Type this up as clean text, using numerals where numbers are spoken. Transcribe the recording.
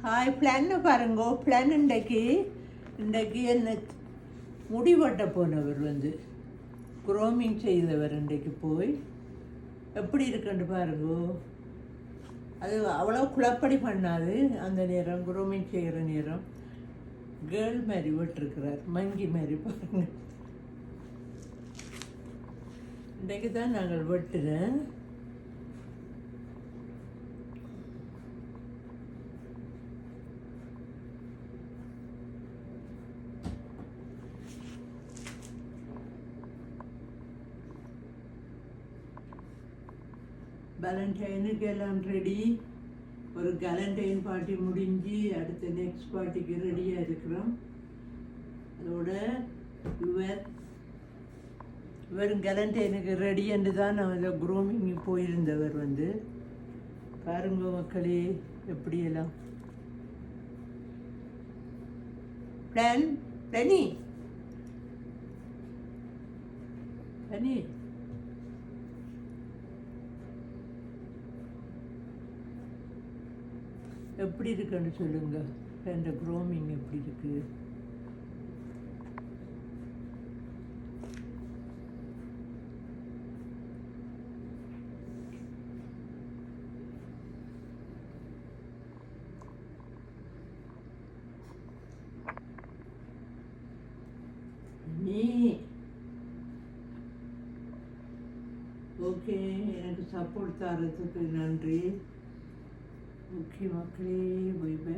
Hi பிளான்னு பாருங்கோ. Plan இன்றைக்கு என்ன முடிவெட்ட போனவர் குரோமிங் செய்தவர் இன்றைக்கு போய் எப்படி இருக்குன்னு பாருங்கோ. அது அவ்வளோ குழப்படி பண்ணாது. அந்த நேரம் குரோமிங் செய்கிற நேரம் கேர்ள் மாதிரி விட்டுருக்கிறார், மங்கி மாதிரி பாருங்க. இன்றைக்கு தான் நாங்கள் வெட்டுனேன். வேலண்டைனுக்கு எல்லாம் ரெடி. ஒரு கேலண்டைன் பார்ட்டி முடிஞ்சு அடுத்த நெக்ஸ்ட் பார்ட்டிக்கு ரெடியாக இருக்கிறோம். அதோட இவரும் கேலண்டைனுக்கு ரெடி என்று தான் நான் குரூமிங் போயிருந்தவர் பாருங்க மக்களே எப்படியெல்லாம் பிளானி எப்படி இருக்குன்னு சொல்லுங்க. இந்த க்ரோமிங் எப்படி இருக்கு? ஓகே, எனக்கு சப்போர்ட் தரதுக்கு நன்றி. ஓகே மக்களே, பை பை.